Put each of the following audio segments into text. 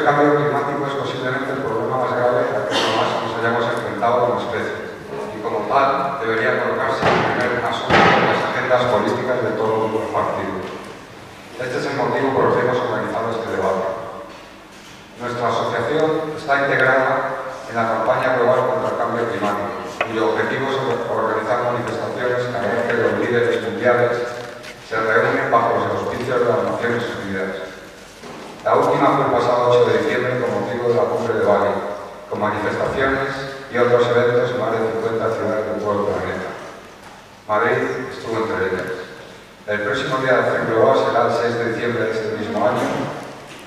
el cambio climático es posiblemente el problema más grave al que jamás nos hayamos enfrentado como especie, y como tal debería colocarse en primer asunto en las agendas políticas de todos los partidos. Este es el motivo por el que hemos organizado este debate. Nuestra asociación está integrada en la campaña global contra el cambio climático, cuyo objetivo es organizar manifestaciones cada vez que los líderes mundiales se reúnen bajo los auspicios de las Naciones Unidas. La última fue el pasado 8 de diciembre con motivo de la cumbre de Bali, con manifestaciones y otros eventos en más de 50 ciudades de todo el planeta. Madrid estuvo entre ellas. El próximo día de acción global será el 6 de diciembre de este mismo año,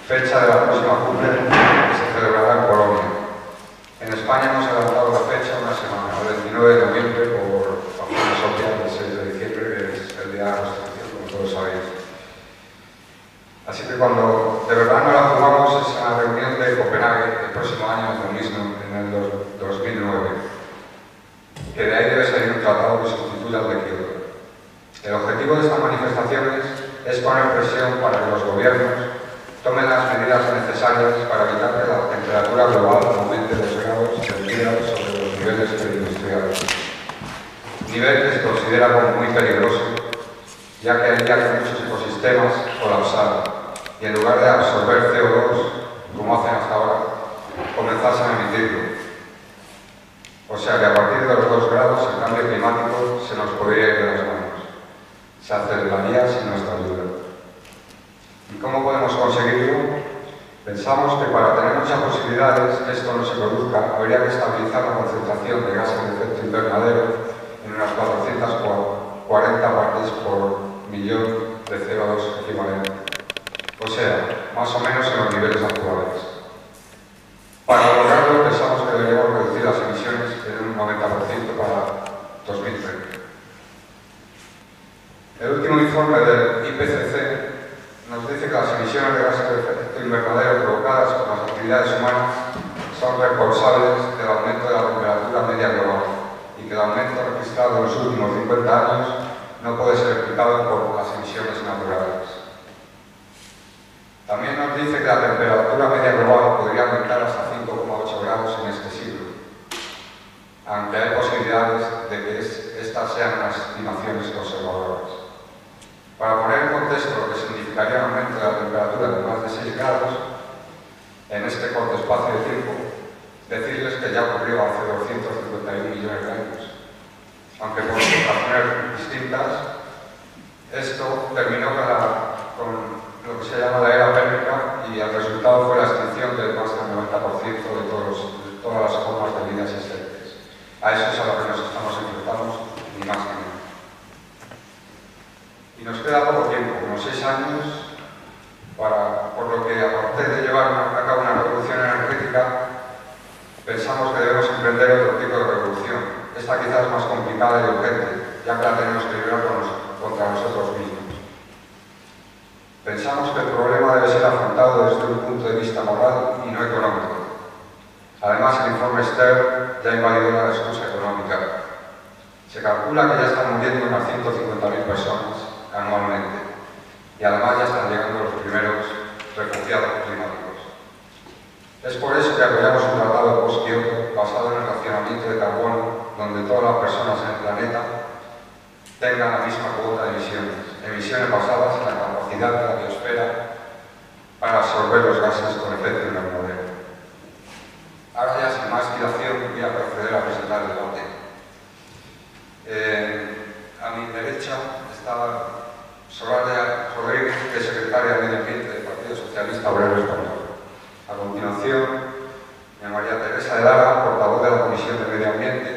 fecha de la próxima cumbre que se celebrará en Colombia. En España hemos adelantado la fecha una semana, el 29 de noviembre, por razones obvias, el 6 de diciembre, que es el día de la Constitución, como todos sabéis. Así que cuando de verdad no la jugamos es en la reunión de Copenhague el próximo año, lo mismo, en el 2009, que de ahí debe salir un tratado que sustituya al de Kioto. El objetivo de estas manifestaciones es poner presión para que los gobiernos tomen las medidas necesarias para evitar que la temperatura global aumente 2 grados centígrados sobre los niveles preindustriales. Nivel que se considera como muy peligroso, ya que haría que muchos ecosistemas colapsaran y en lugar de absorber CO2, como hacen hasta ahora, comenzasen a emitirlo. O sea que a partir de los 2 grados el cambio climático se nos podría ir de las manos. Se aceleraría sin nuestra ayuda. ¿Y cómo podemos conseguirlo? Pensamos que para tener muchas posibilidades que esto no se produzca, habría que estabilizar la concentración de gases de efecto invernadero en unas 440 partes por millón de CO2 equivalente. O sea, más o menos en los niveles actuales. Para lograrlo, pensamos que deberíamos reducir las emisiones en un 90% para 2030. El último informe del IPCC nos dice que las emisiones de gases de efecto invernadero provocadas por las actividades humanas son responsables del aumento de la temperatura media global y que el aumento registrado en los últimos 50 años no puede ser explicado por las emisiones naturales. También nos dice que la temperatura media global podría aumentar hasta 5,8 grados en este siglo, aunque hay posibilidades de que estas sean unas estimaciones conservadoras. Para poner en contexto lo que significaría un aumento de la temperatura de más de 6 grados en este corto espacio de tiempo, decirles que ya ocurrió hace 251 millones de años. Aunque por razones distintas, esto terminó con lo que se llama la era pérmica y el resultado fue la extinción de más del 90% de todas las formas de vida existentes. A eso es a lo que nos estamos enfrentando, ni más ni menos. Y nos queda poco tiempo, unos 6 años, por lo que aparte de llevar a cabo una revolución energética, pensamos que debemos emprender otro tipo de revolución. Esta quizás es más complicada y urgente, ya que la tenemos que librar contra nosotros mismos. Pensamos que el problema debe ser afrontado desde un punto de vista moral y no económico. Además, el informe Stern ya invadió la excusa económica. Se calcula que ya están muriendo unas 150.000 personas anualmente y además ya están llegando los primeros refugiados climáticos. Es por eso que apoyamos un tratado post-Kioto basado en el racionamiento de carbono, donde todas las personas en el planeta tengan la misma cuota de emisiones basadas en la capacidad de la biosfera para absorber los gases con efecto invernadero. Ahora ya sin más dilación voy a proceder a presentar el debate. A mi derecha está Soraya Rodríguez, que es secretaria de Medio Ambiente del Partido Socialista Obrero Español. A continuación, María Teresa de Lara, portavoz de la Comisión de Medio Ambiente,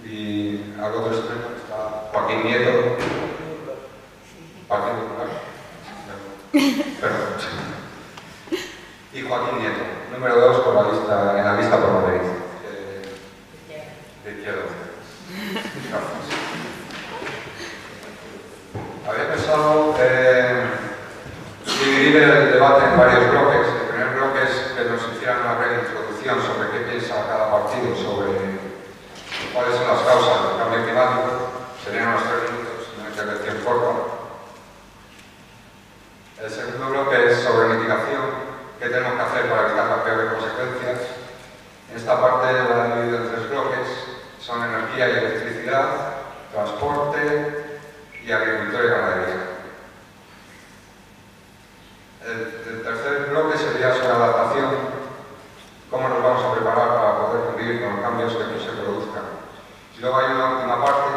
y al otro extremo está Joaquín Nieto, Partido Popular. Perdón. Y Joaquín Nieto, número 2 en la lista por Madrid. De izquierda. Gracias. Había pensado dividir el debate en varios bloques. El primer bloque es que nos hicieran una breve introducción sobre qué piensa cada partido sobre cuáles son las causas del cambio climático. Serían unos 3 minutos, una intervención corta. El segundo bloque es sobre mitigación, qué tenemos que hacer para evitar las peores consecuencias. Esta parte la he dividido en 3 bloques, son energía y electricidad, transporte y agricultura y ganadería. El tercer bloque sería sobre adaptación, cómo nos vamos a preparar para poder cumplir con los cambios que se produzcan. Y luego hay una última parte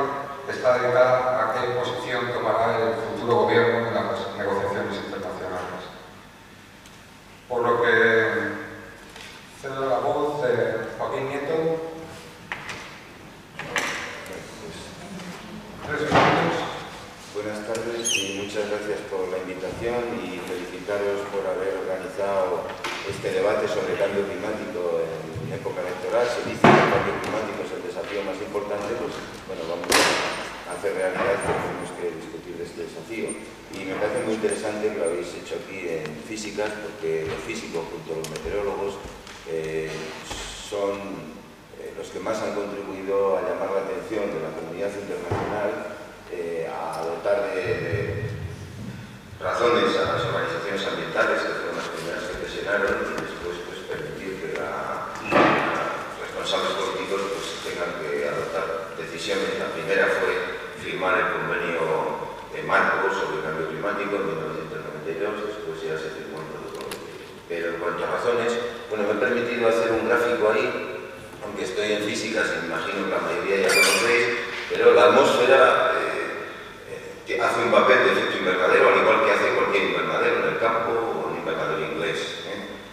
que está dedicada a qué posición tomará el futuro gobierno en las negociaciones internacionales. Por lo que cedo la voz a Joaquín Nieto. 3 minutos. Buenas tardes y muchas gracias por la invitación y felicitaros por haber organizado este debate sobre cambio climático en época electoral. Se dice que el cambio climático es el desafío más importante, pues bueno, vamos a hacer realidad que tenemos que discutir de este desafío. Y me parece muy interesante que lo habéis hecho aquí en físicas, porque los físicos junto a los meteorólogos son los que más han contribuido a llamar la atención de la comunidad internacional a dotar de razones a las organizaciones ambientales, que fueron las primeras que presionaron, y después pues, permitir que los responsables políticos pues, tengan que adoptar decisiones. La primera fue firmar el convenio marco sobre el cambio climático en 1992, después ya se firmó el protocolo. Pero en cuanto a razones, bueno, me he permitido hacer un gráfico ahí, aunque estoy en físicas y me imagino que la mayoría ya lo conocéis, pero la atmósfera que hace un papel de efecto invernadero, al igual que hace cualquier invernadero en el campo o un invernadero inglés,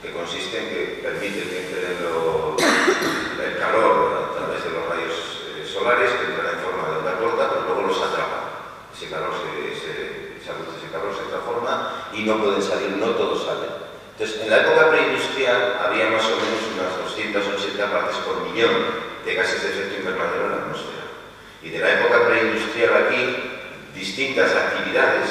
que consiste en que permite que entre el calor a través de los rayos solares, que entran en forma de onda corta, pero luego los atrapa. Ese calor ese calor se transforma y no pueden salir, no todos salen. Entonces, en la época preindustrial había más o menos unas 280 partes por millón de gases de efecto invernadero en la atmósfera. Y de la época preindustrial aquí, distintas actividades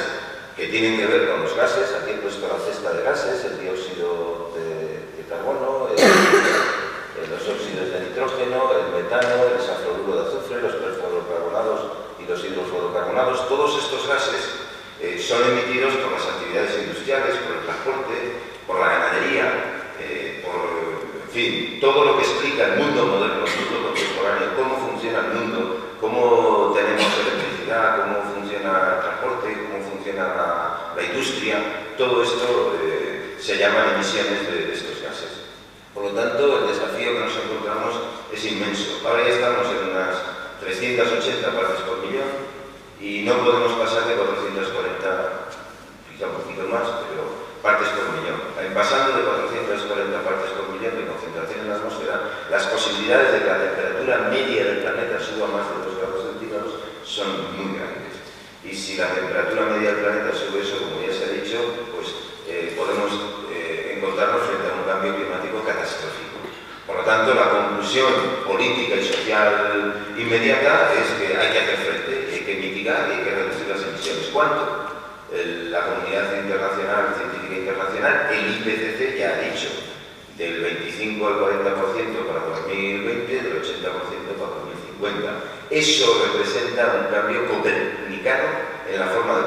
que tienen que ver con los gases. Aquí he puesto la cesta de gases, el dióxido de carbono, los óxidos de nitrógeno, el metano, el hexafluoruro de azufre, los perfluorocarbonados y los hidrofluorocarbonados. Todos estos gases son emitidos por las actividades industriales, por el transporte, por la ganadería, en fin, todo lo que explica el mundo moderno, el mundo contemporáneo, cómo funciona el mundo, cómo tenemos electricidad, cómo funciona el transporte, cómo funciona la industria. Todo esto se llaman emisiones de estos gases. Por lo tanto, el desafío que nos encontramos es inmenso. Ahora ya estamos en unas 380 partes por millón y no podemos pasar de 440, quizá un poquito más, pero partes por millón. Pasando de 440 partes por millón de concentración en la atmósfera, las posibilidades de que la temperatura media del planeta suba más de 2 grados centígrados son muy grandes. Y si la temperatura media del planeta sube eso, como ya se ha dicho, pues podemos encontrarnos frente a un cambio climático catastrófico. Por lo tanto, la conclusión política y social inmediata es que hay que hacer frente, hay que mitigar y hay que reducir las emisiones. ¿Cuánto? La comunidad internacional, científica internacional, el IPCC ya ha dicho, del 25 al 40% para 2020, del 80% para 2050. Eso representa un cambio copernicano en la forma de